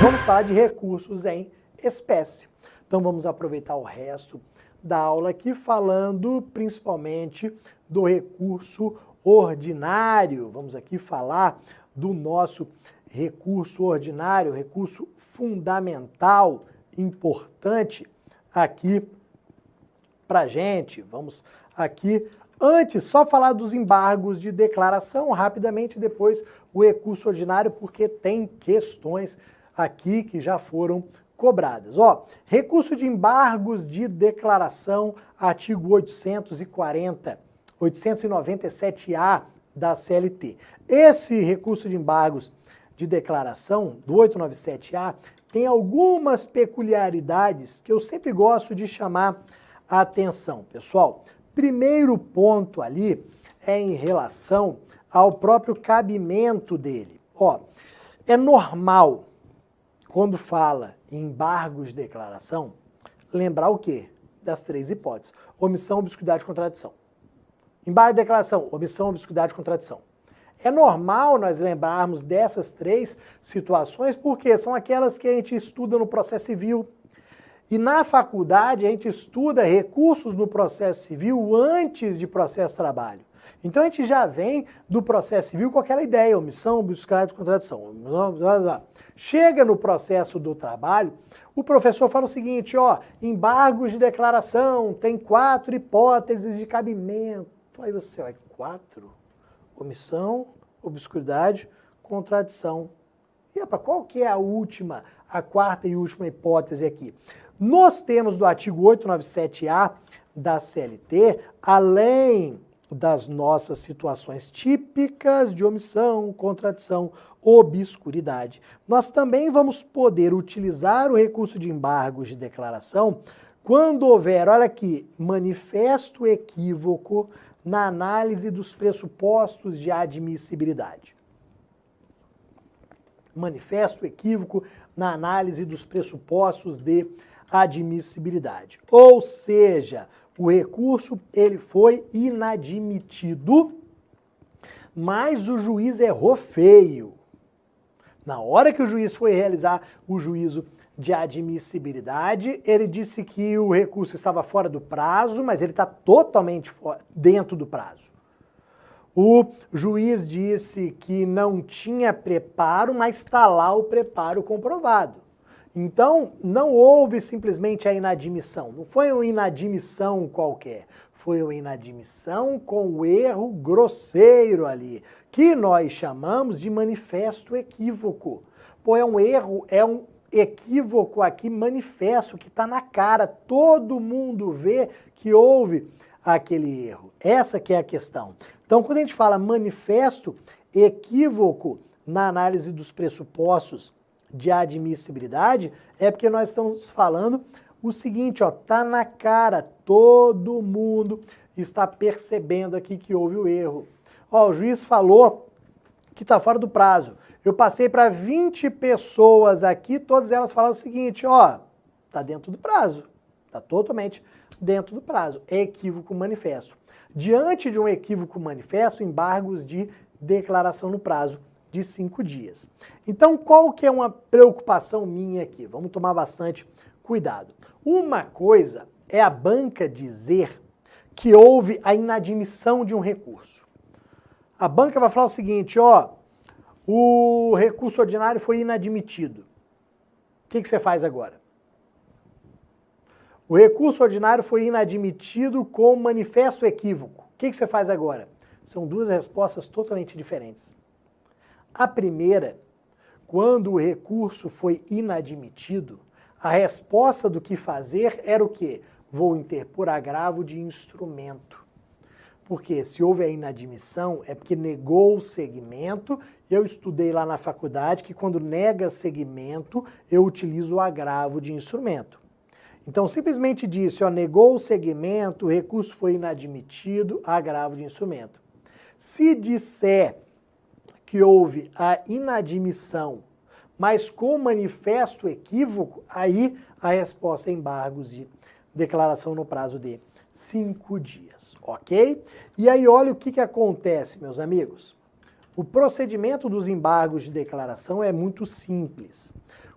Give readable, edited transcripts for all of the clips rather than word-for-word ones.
vamos falar de recursos em espécie. Então vamos aproveitar o resto da aula aqui falando principalmente do recurso ordinário. Vamos aqui falar do nosso recurso ordinário, recurso fundamental, importante aqui pra gente. Vamos aqui, antes, só falar dos embargos de declaração, rapidamente, depois o recurso ordinário, porque tem questões aqui que já foram cobradas. Ó, recurso de embargos de declaração, artigo 897A da CLT. Esse recurso de embargos de declaração do 897A tem algumas peculiaridades que eu sempre gosto de chamar a atenção, pessoal. Primeiro ponto ali é em relação ao próprio cabimento dele. Ó, é normal, quando fala em embargos de declaração, lembrar o quê? Das três hipóteses. Omissão, obscuridade e contradição. Embargo de declaração, omissão, obscuridade e contradição. É normal nós lembrarmos dessas três situações, porque são aquelas que a gente estuda no processo civil. E na faculdade a gente estuda recursos no processo civil antes de processo trabalho. Então a gente já vem do processo civil com aquela ideia, omissão, obscuridade e contradição. Chega no processo do trabalho, o professor fala o seguinte, ó, embargos de declaração, tem 4 hipóteses de cabimento. Aí você, ó, 4? Omissão, obscuridade, contradição. E opa, qual que é a última, a quarta e última hipótese aqui? Nos termos do artigo 897A da CLT, além das nossas situações típicas de omissão, contradição, obscuridade, nós também vamos poder utilizar o recurso de embargos de declaração quando houver, olha aqui, manifesto equívoco na análise dos pressupostos de admissibilidade. Manifesto equívoco na análise dos pressupostos de admissibilidade. Ou seja, o recurso ele foi inadmitido, mas o juiz errou feio. Na hora que o juiz foi realizar o juízo de admissibilidade, ele disse que o recurso estava fora do prazo, mas ele está totalmente dentro do prazo. O juiz disse que não tinha preparo, mas está lá o preparo comprovado. Então, não houve simplesmente a inadmissão. Não foi uma inadmissão qualquer. Foi uma inadmissão com o erro grosseiro ali, que nós chamamos de manifesto equívoco. Pô, é um erro, é um equívoco aqui manifesto, que está na cara. Todo mundo vê que houve aquele erro. Essa que é a questão. Então, quando a gente fala manifesto equívoco na análise dos pressupostos de admissibilidade, é porque nós estamos falando o seguinte, ó, tá na cara, todo mundo está percebendo aqui que houve o erro. Ó, o juiz falou que tá fora do prazo. Eu passei para 20 pessoas aqui, todas elas falaram o seguinte, ó, tá dentro do prazo, tá totalmente dentro do prazo. É equívoco manifesto. Diante de um equívoco manifesto, embargos de declaração no prazo de 5 dias. Então, qual que é uma preocupação minha aqui? Vamos tomar bastante cuidado. Uma coisa é a banca dizer que houve a inadmissão de um recurso. A banca vai falar o seguinte, ó, o recurso ordinário foi inadmitido. O que você faz agora? O recurso ordinário foi inadmitido com manifesto equívoco. O que você faz agora? São duas respostas totalmente diferentes. A primeira, quando o recurso foi inadmitido, a resposta do que fazer era o quê? Vou interpor agravo de instrumento. Porque se houve a inadmissão é porque negou o segmento. Eu estudei lá na faculdade que quando nega segmento, eu utilizo o agravo de instrumento. Então, simplesmente disse, ó, negou o segmento, o recurso foi inadmitido, agravo de instrumento. Se disser que houve a inadmissão, mas com manifesto equívoco, aí a resposta é embargos de declaração no prazo de 5 dias, ok? E aí olha o que acontece, meus amigos. O procedimento dos embargos de declaração é muito simples.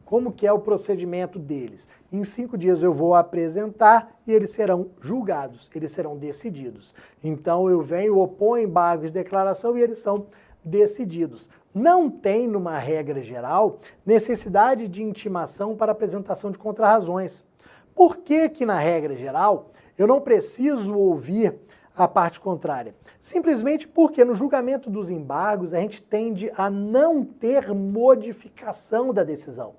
como que é o procedimento deles? Em 5 dias eu vou apresentar e eles serão julgados, eles serão decididos. Então eu venho, oponho embargos de declaração e eles são decididos. Não tem, numa regra geral, necessidade de intimação para apresentação de contrarrazões. Por que que, na regra geral, eu não preciso ouvir a parte contrária? Simplesmente porque no julgamento dos embargos a gente tende a não ter modificação da decisão.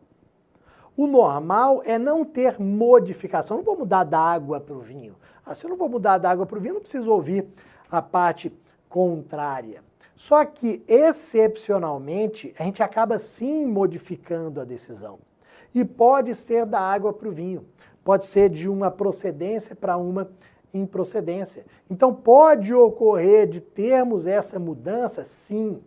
O normal é não ter modificação. Não vou mudar da água para o vinho. Se eu não vou mudar da água para o vinho, não preciso ouvir a parte contrária. Só que, excepcionalmente, a gente acaba sim modificando a decisão. E pode ser da água para o vinho. Pode ser de uma procedência para uma improcedência. Então, pode ocorrer de termos essa mudança, sim.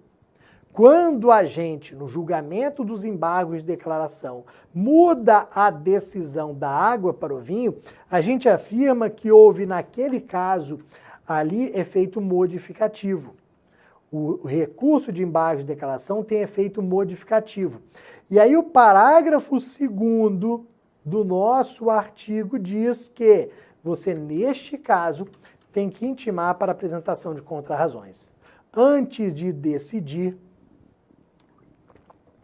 Quando a gente, no julgamento dos embargos de declaração, muda a decisão da água para o vinho, a gente afirma que houve, naquele caso, ali efeito modificativo. O recurso de embargos de declaração tem efeito modificativo. E aí o parágrafo 2º do nosso artigo diz que você, neste caso, tem que intimar para apresentação de contrarrazões. Antes de decidir,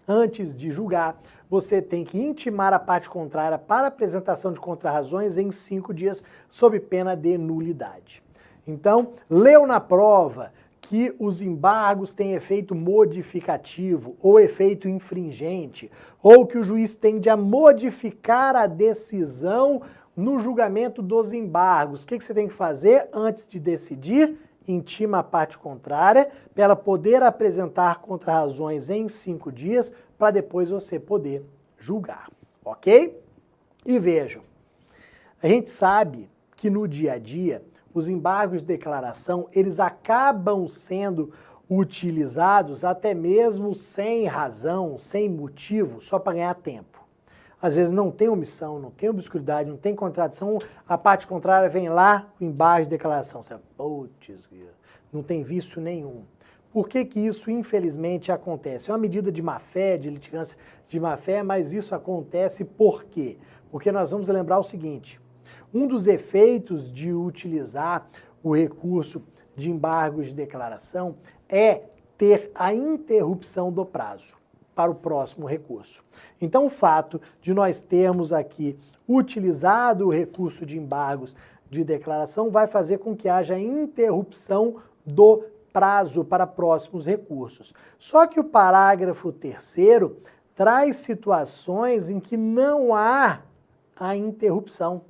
antes de julgar, você tem que intimar a parte contrária para apresentação de contrarrazões em 5 dias, sob pena de nulidade. Então, leu na prova que os embargos têm efeito modificativo ou efeito infringente, ou que o juiz tende a modificar a decisão no julgamento dos embargos. O que você tem que fazer antes de decidir? Intima a parte contrária para ela poder apresentar contrarrazões em 5 dias para depois você poder julgar, ok? E vejam, a gente sabe que no dia a dia os embargos de declaração, eles acabam sendo utilizados até mesmo sem razão, sem motivo, só para ganhar tempo. Às vezes não tem omissão, não tem obscuridade, não tem contradição, a parte contrária vem lá, o embargo de declaração. Você, putz, não tem vício nenhum. Por que que isso, infelizmente, acontece? É uma medida de má-fé, de litigância de má-fé, mas isso acontece por quê? Porque nós vamos lembrar o seguinte: um dos efeitos de utilizar o recurso de embargos de declaração é ter a interrupção do prazo para o próximo recurso. Então, o fato de nós termos aqui utilizado o recurso de embargos de declaração vai fazer com que haja interrupção do prazo para próximos recursos. Só que o parágrafo 3º traz situações em que não há a interrupção.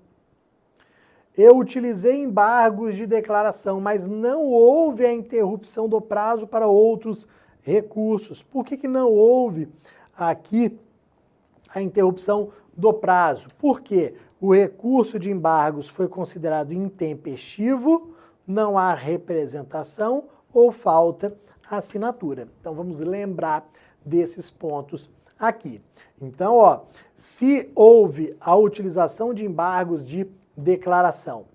Eu utilizei embargos de declaração, mas não houve a interrupção do prazo para outros recursos. Por que que não houve aqui a interrupção do prazo? Porque o recurso de embargos foi considerado intempestivo, não há representação ou falta assinatura. Então vamos lembrar desses pontos aqui. Então, ó, se houve a utilização de embargos de declaração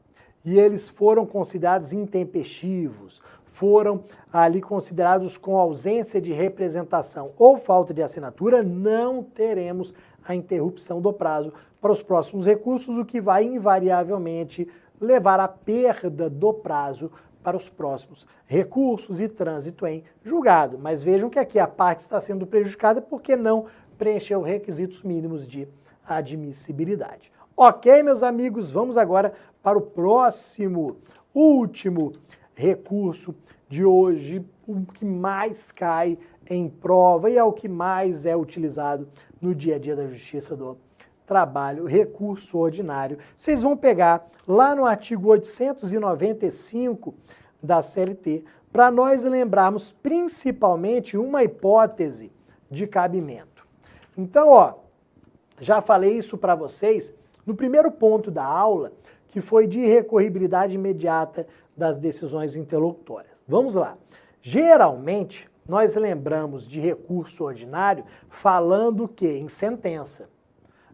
e eles foram considerados intempestivos, foram ali considerados com ausência de representação ou falta de assinatura, não teremos a interrupção do prazo para os próximos recursos, o que vai invariavelmente levar à perda do prazo para os próximos recursos e trânsito em julgado. Mas vejam que aqui a parte está sendo prejudicada porque não preencheu requisitos mínimos de admissibilidade. Ok, meus amigos, vamos agora para o próximo, último recurso de hoje, o que mais cai em prova e é o que mais é utilizado no dia a dia da Justiça do Trabalho, recurso ordinário. Vocês vão pegar lá no artigo 895 da CLT, para nós lembrarmos principalmente uma hipótese de cabimento. Então, ó, já falei isso para vocês no primeiro ponto da aula, que foi de recorribilidade imediata das decisões interlocutórias. Vamos lá. Geralmente, nós lembramos de recurso ordinário falando que em sentença.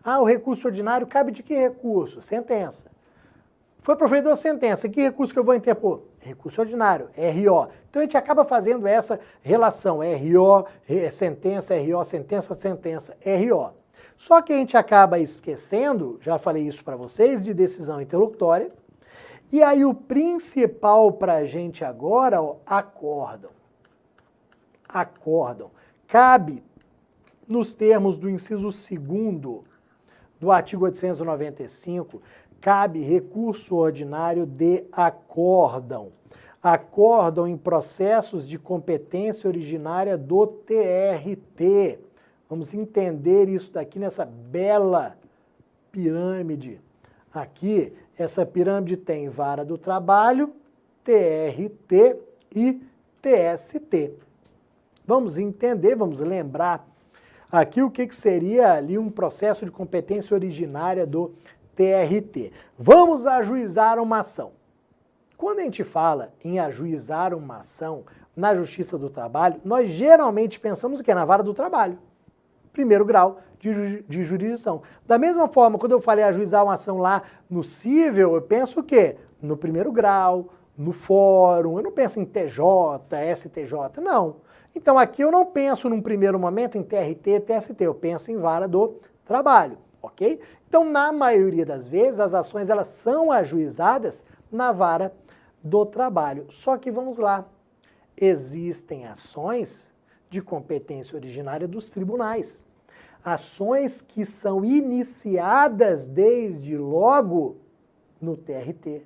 Ah, o recurso ordinário cabe de que recurso? Sentença. Foi proferida uma sentença, que recurso que eu vou interpor? Recurso ordinário, RO. Então a gente acaba fazendo essa relação, RO, sentença, RO, sentença, sentença, RO. Só que a gente acaba esquecendo, já falei isso para vocês, de decisão interlocutória. E aí o principal para a gente agora, ó, acórdão. Acórdão. Cabe, nos termos do inciso 2º do artigo 895, cabe recurso ordinário de acórdão. Acórdão em processos de competência originária do TRT. Vamos entender isso daqui nessa bela pirâmide. Aqui, essa pirâmide tem vara do trabalho, TRT e TST. Vamos entender, vamos lembrar aqui o que seria ali um processo de competência originária do TRT. Vamos ajuizar uma ação. Quando a gente fala em ajuizar uma ação na Justiça do Trabalho, nós geralmente pensamos o quê? Na vara do trabalho. Primeiro grau de jurisdição. Da mesma forma, quando eu falei ajuizar uma ação lá no cível, eu penso o quê? No primeiro grau, no fórum, eu não penso em TJ, STJ, não. Então aqui eu não penso num primeiro momento em TRT, TST, eu penso em vara do trabalho, ok? Então na maioria das vezes as ações elas são ajuizadas na vara do trabalho. Só que vamos lá, existem ações de competência originária dos tribunais. Ações que são iniciadas desde logo no TRT.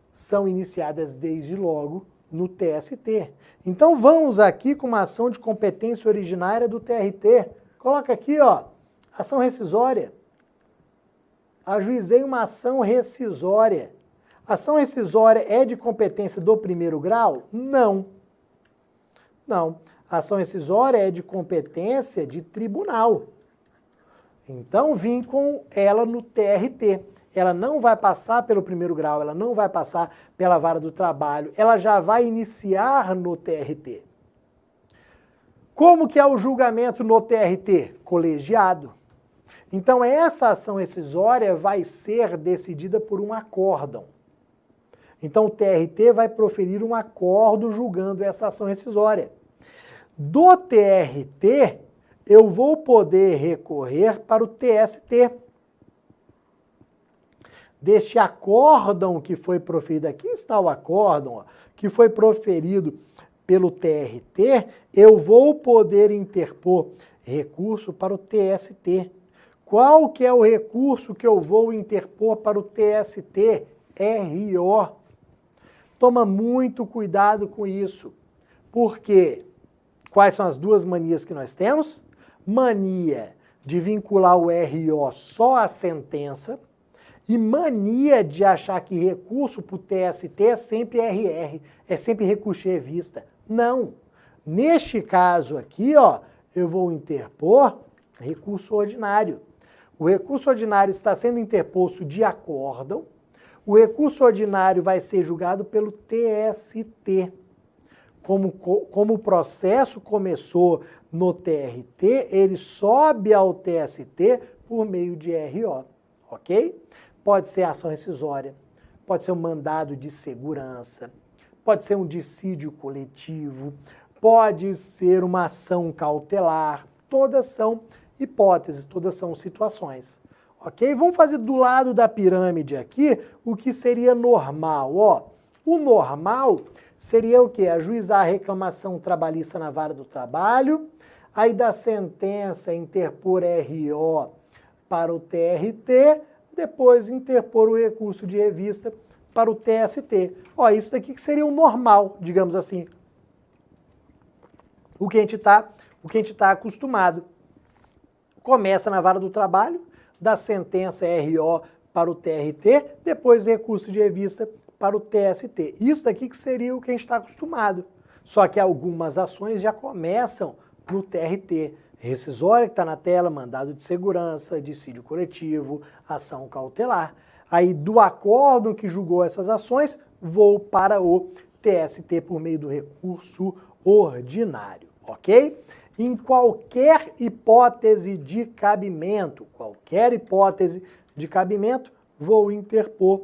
São iniciadas desde logo no TST. Então vamos aqui com uma ação de competência originária do TRT. Coloca aqui, ó, ação rescisória. Ajuizei uma ação rescisória. Ação rescisória é de competência do primeiro grau? Não. Não. Ação rescisória é de competência de tribunal. Então vim com ela no TRT. Ela não vai passar pelo primeiro grau, ela não vai passar pela vara do trabalho, ela já vai iniciar no TRT. Como que é o julgamento no TRT? Colegiado. Então essa ação rescisória vai ser decidida por um acórdão. Então o TRT vai proferir um acórdão julgando essa ação rescisória. Do TRT, eu vou poder recorrer para o TST. Deste acórdão que foi proferido, aqui está o acórdão, ó, que foi proferido pelo TRT, eu vou poder interpor recurso para o TST. Qual que é o recurso que eu vou interpor para o TST? RO. Toma muito cuidado com isso. Por quê? Quais são as duas manias que nós temos? Mania de vincular o RO só à sentença e mania de achar que recurso para o TST é sempre RR, é sempre recurso de revista. Não. Neste caso aqui, ó, eu vou interpor recurso ordinário. O recurso ordinário está sendo interposto de acórdão. O recurso ordinário vai ser julgado pelo TST. Como o processo começou no TRT, ele sobe ao TST por meio de RO, ok? Pode ser ação rescisória, pode ser um mandado de segurança, pode ser um dissídio coletivo, pode ser uma ação cautelar, todas são hipóteses, todas são situações, ok? Vamos fazer do lado da pirâmide aqui o que seria normal, ó. O normal seria o quê? Ajuizar a reclamação trabalhista na vara do trabalho, aí da sentença interpor RO para o TRT, depois interpor o recurso de revista para o TST. Ó, isso daqui que seria o normal, digamos assim. O que a gente tá acostumado. Começa na vara do trabalho, da sentença RO para o TRT, depois recurso de revista para o TST. Isso daqui que seria o que a gente está acostumado. Só que algumas ações já começam no TRT. Rescisória, que está na tela, mandado de segurança, dissídio coletivo, ação cautelar. Aí, do acórdão que julgou essas ações, vou para o TST por meio do recurso ordinário, ok? Em qualquer hipótese de cabimento, vou interpor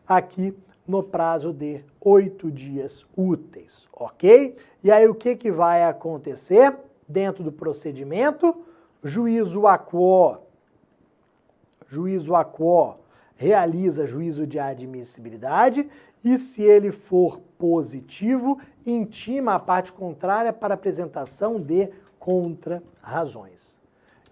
aqui no prazo de 8 dias úteis, ok? E aí, o que vai acontecer? Dentro do procedimento, juízo aquo juízo aquo realiza juízo de admissibilidade e, se ele for positivo, intima a parte contrária para apresentação de contra-razões.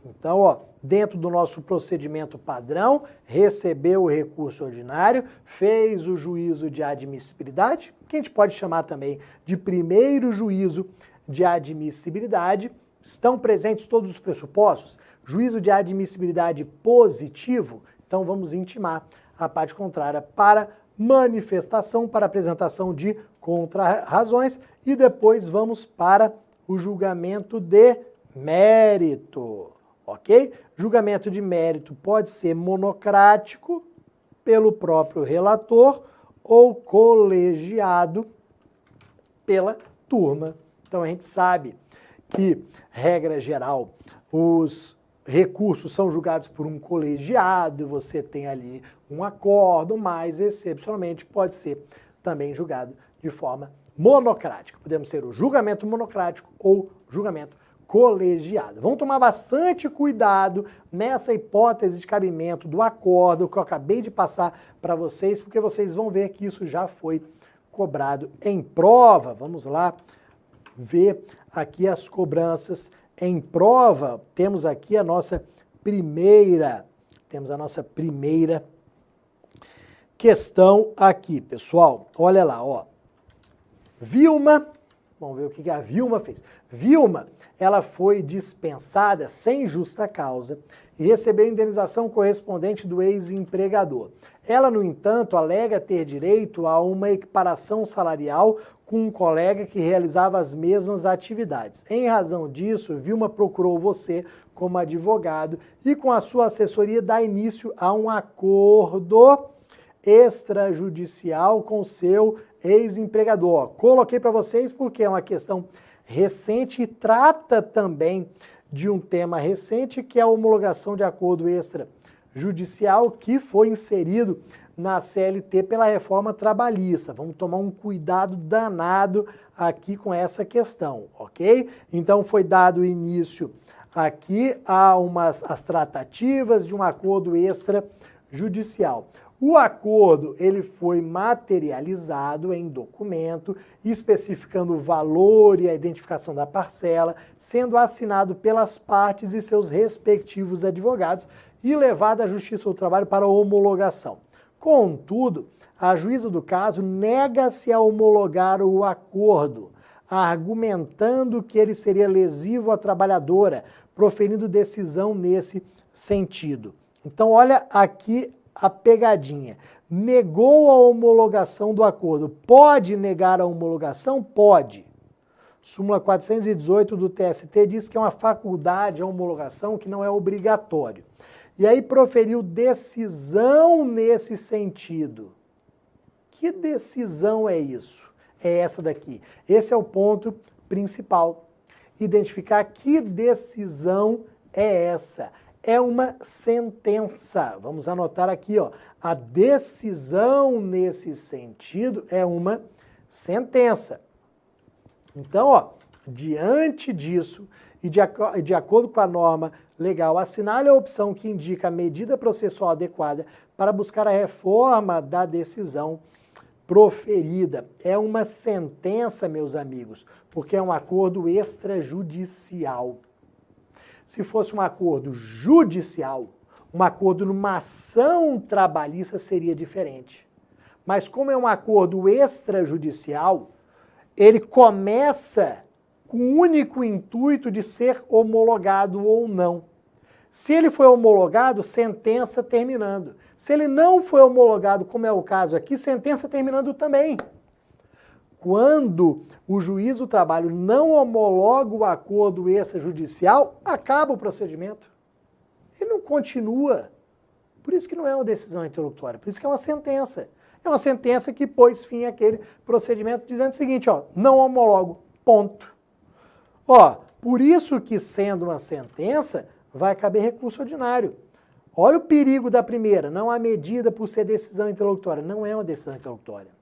Então, ó, dentro do nosso procedimento padrão, recebeu o recurso ordinário, fez o juízo de admissibilidade, que a gente pode chamar também de primeiro juízo de admissibilidade. Estão presentes todos os pressupostos? Juízo de admissibilidade positivo, então vamos intimar a parte contrária para manifestação, para apresentação de contra-razões e depois vamos para o julgamento de mérito. Ok? Julgamento de mérito pode ser monocrático pelo próprio relator ou colegiado pela turma. Então a gente sabe que, regra geral, os recursos são julgados por um colegiado, você tem ali um acordo, mas excepcionalmente pode ser também julgado de forma monocrática. Podemos ser o julgamento monocrático ou julgamento colegiado. Vamos tomar bastante cuidado nessa hipótese de cabimento do acordo que eu acabei de passar para vocês, porque vocês vão ver que isso já foi cobrado em prova. Vamos lá ver aqui as cobranças em prova. Temos aqui a nossa primeira questão aqui, pessoal. Olha lá, ó. Vilma, vamos ver o que a Vilma fez. Vilma, ela foi dispensada sem justa causa e recebeu indenização correspondente do ex-empregador. Ela, no entanto, alega ter direito a uma equiparação salarial com um colega que realizava as mesmas atividades. Em razão disso, Vilma procurou você como advogado e com a sua assessoria dá início a um acordo extrajudicial com seu ex-empregador. Coloquei para vocês porque é uma questão recente e trata também de um tema recente que é a homologação de acordo extrajudicial que foi inserido na CLT pela reforma trabalhista. Vamos tomar um cuidado danado aqui com essa questão, ok? Então foi dado início aqui a as tratativas de um acordo extrajudicial. O acordo ele foi materializado em documento, especificando o valor e a identificação da parcela, sendo assinado pelas partes e seus respectivos advogados e levado à Justiça do Trabalho para homologação. Contudo, a juíza do caso nega-se a homologar o acordo, argumentando que ele seria lesivo à trabalhadora, proferindo decisão nesse sentido. Então, olha aqui a pegadinha. Negou a homologação do acordo. Pode negar a homologação? Pode. Súmula 418 do TST diz que é uma faculdade a homologação que não é obrigatório. E aí proferiu decisão nesse sentido. Que decisão é isso? É essa daqui. Esse é o ponto principal. Identificar que decisão é essa. É uma sentença. Vamos anotar aqui, ó. A decisão nesse sentido é uma sentença. Então, ó, diante disso e de acordo com a norma legal, assinale a opção que indica a medida processual adequada para buscar a reforma da decisão proferida. É uma sentença, meus amigos, porque é um acordo extrajudicial. Se fosse um acordo judicial, um acordo numa ação trabalhista seria diferente. Mas como é um acordo extrajudicial, ele começa com o único intuito de ser homologado ou não. Se ele foi homologado, sentença terminando. Se ele não foi homologado, como é o caso aqui, sentença terminando também. Quando o juiz do trabalho não homologa o acordo extrajudicial, acaba o procedimento. Ele não continua. Por isso que não é uma decisão interlocutória, por isso que é uma sentença. É uma sentença que pôs fim àquele procedimento dizendo o seguinte, ó, não homologo, ponto. Ó, por isso que sendo uma sentença, vai caber recurso ordinário. Olha o perigo da primeira, não há medida por ser decisão interlocutória. Não é uma decisão interlocutória.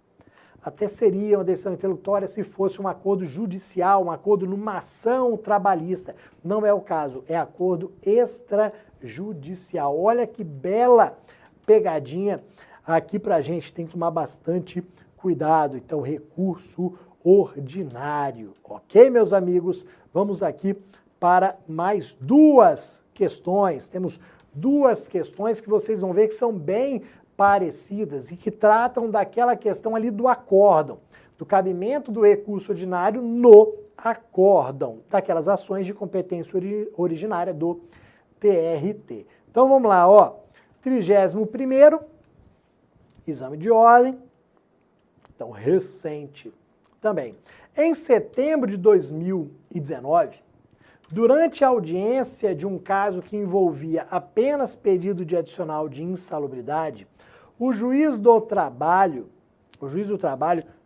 até seria uma decisão interlocutória se fosse um acordo judicial, um acordo numa ação trabalhista. Não é o caso, é acordo extrajudicial. Olha que bela pegadinha aqui pra gente, tem que tomar bastante cuidado. Então, recurso ordinário. Ok, meus amigos? Vamos aqui para mais duas questões. Temos duas questões que vocês vão ver que são bem parecidas e que tratam daquela questão ali do acórdão, do cabimento do recurso ordinário no acórdão, daquelas ações de competência originária do TRT. Então vamos lá, ó. 31º, exame de ordem, então recente também. Em setembro de 2019, durante a audiência de um caso que envolvia apenas pedido de adicional de insalubridade, o juiz do trabalho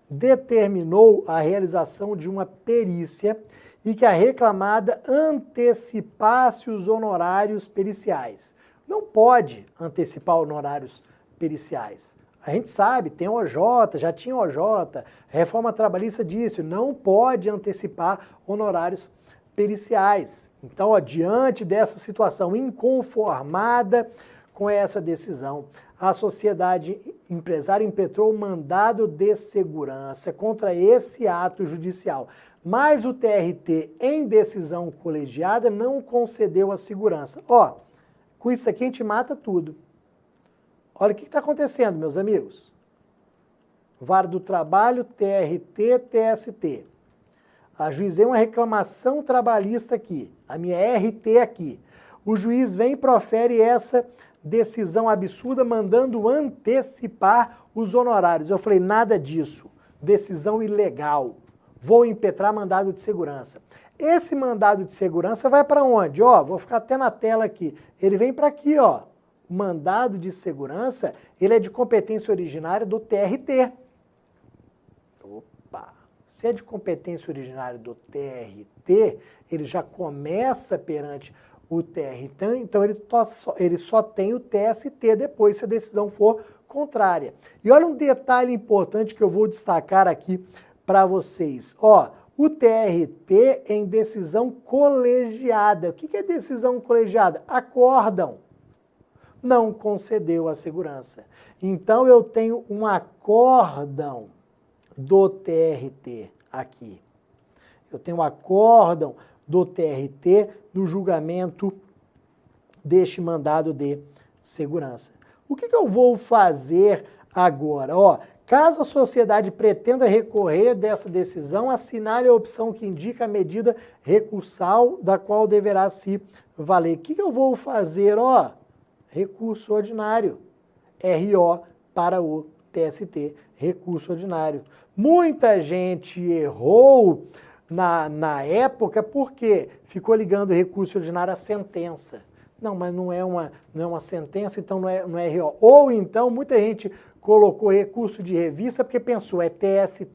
determinou a realização de uma perícia e que a reclamada antecipasse os honorários periciais. Não pode antecipar honorários periciais. A gente sabe, tem OJ, já tinha OJ, a reforma trabalhista disse, não pode antecipar honorários periciais. Então, ó, diante dessa situação inconformada com essa decisão, a sociedade empresária impetrou um mandado de segurança contra esse ato judicial, mas o TRT, em decisão colegiada, não concedeu a segurança. Ó, com isso aqui a gente mata tudo. Olha o que está acontecendo, meus amigos. Vara do Trabalho, TRT, TST. Ajuizei uma reclamação trabalhista aqui, a minha RT aqui. O juiz vem e profere essa decisão absurda, mandando antecipar os honorários. Eu falei, nada disso, decisão ilegal. Vou impetrar mandado de segurança. Esse mandado de segurança vai para onde? Ó, vou ficar até na tela aqui. Ele vem para aqui, ó. O mandado de segurança, ele é de competência originária do TRT. Opa! Se é de competência originária do TRT, ele já começa perante o TRT, então ele só tem o TST depois, se a decisão for contrária. E olha um detalhe importante que eu vou destacar aqui para vocês. Ó, o TRT em decisão colegiada. O que é decisão colegiada? Acórdão. Não concedeu a segurança. Então eu tenho um acórdão do TRT aqui. Eu tenho um acórdão do TRT no julgamento deste mandado de segurança. O que eu vou fazer agora? Ó, caso a sociedade pretenda recorrer dessa decisão, assinale a opção que indica a medida recursal da qual deverá se valer. O que eu vou fazer? Ó, recurso ordinário, RO para o TST, recurso ordinário. Muita gente errou na época porque ficou ligando o recurso ordinário à sentença. Não, mas não é uma sentença, então não é RO. Ou então muita gente colocou recurso de revista porque pensou, é TST,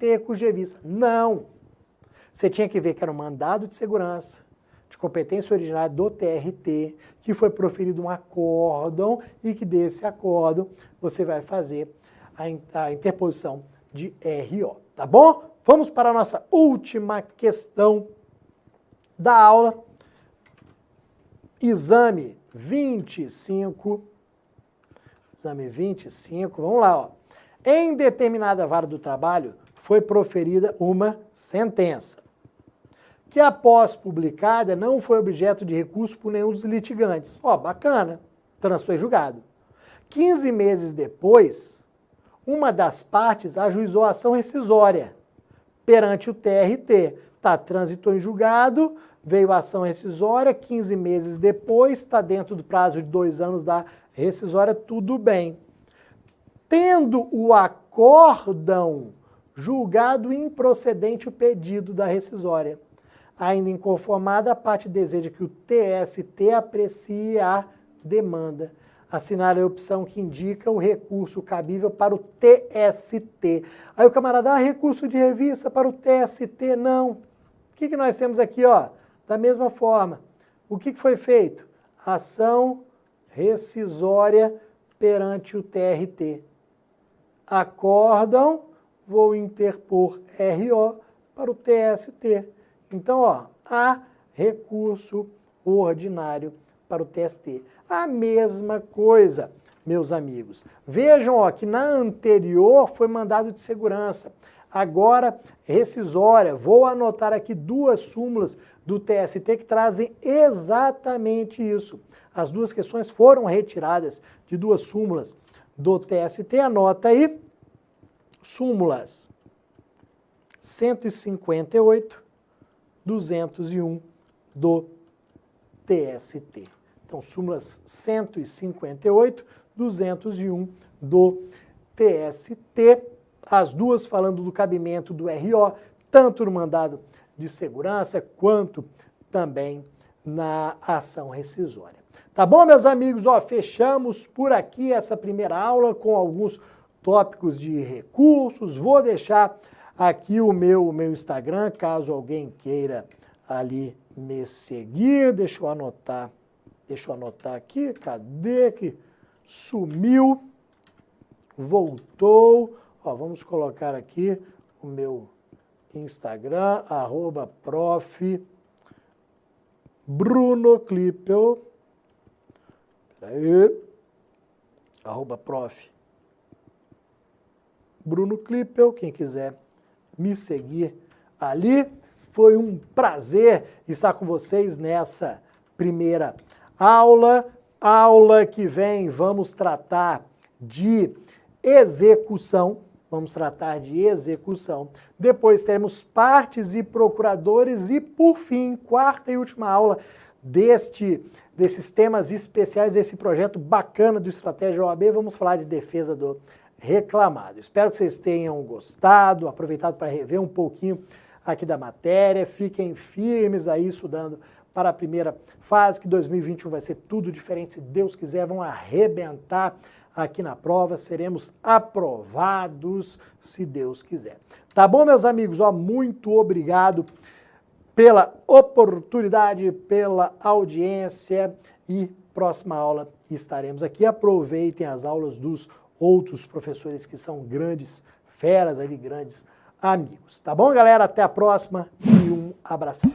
recurso de revista. Não! Você tinha que ver que era um mandado de segurança, de competência originária do TRT, que foi proferido um acórdão e que desse acórdão você vai fazer a interposição de RO, tá bom? Vamos para a nossa última questão da aula. Exame 25. Exame 25, vamos lá, ó. Em determinada vara do trabalho foi proferida uma sentença, que após publicada não foi objeto de recurso por nenhum dos litigantes. Ó, bacana, trânsito em julgado. 15 meses depois, uma das partes ajuizou a ação rescisória perante o TRT. Tá, transitou em julgado, veio a ação rescisória, 15 meses depois, está dentro do prazo de 2 anos da rescisória, tudo bem. Tendo o acórdão julgado improcedente o pedido da rescisória. Ainda inconformada, a parte deseja que o TST aprecie a demanda. Assinar a opção que indica o recurso cabível para o TST. Aí o camarada, recurso de revista para o TST, não. O que nós temos aqui, ó? Da mesma forma. O que foi feito? Ação rescisória perante o TRT. Acórdão vou interpor RO para o TST. Então, ó, há recurso ordinário para o TST. A mesma coisa, meus amigos. Vejam, ó, que na anterior foi mandado de segurança. Agora, rescisória. Vou anotar aqui duas súmulas do TST que trazem exatamente isso. As duas questões foram retiradas de duas súmulas do TST. Anota aí. Súmulas 158, 201 do TST. Então, súmulas 158, 201 do TST. As duas falando do cabimento do RO, tanto no mandado de segurança quanto também na ação rescisória. Tá bom, meus amigos? Ó, fechamos por aqui essa primeira aula com alguns tópicos de recursos. Vou deixar aqui o meu Instagram, caso alguém queira ali me seguir. Deixa eu anotar aqui. Cadê que sumiu? Voltou. Ó, vamos colocar aqui o meu Instagram, @prof. Bruno Klippel. Peraí. @prof. Bruno Klippel, quem quiser me seguir ali. Foi um prazer estar com vocês nessa primeira aula. Aula que vem, vamos tratar de execução. Depois teremos partes e procuradores. E, por fim, quarta e última aula desses temas especiais, desse projeto bacana do Estratégia OAB. Vamos falar de defesa do reclamado. Espero que vocês tenham gostado, aproveitado para rever um pouquinho aqui da matéria. Fiquem firmes aí estudando para a primeira fase, que 2021 vai ser tudo diferente, se Deus quiser. Vão arrebentar aqui na prova, seremos aprovados, se Deus quiser. Tá bom, meus amigos? Ó, muito obrigado pela oportunidade, pela audiência, e próxima aula estaremos aqui. Aproveitem as aulas dos outros professores que são grandes feras ali, grandes amigos. Tá bom, galera? Até a próxima e um abração.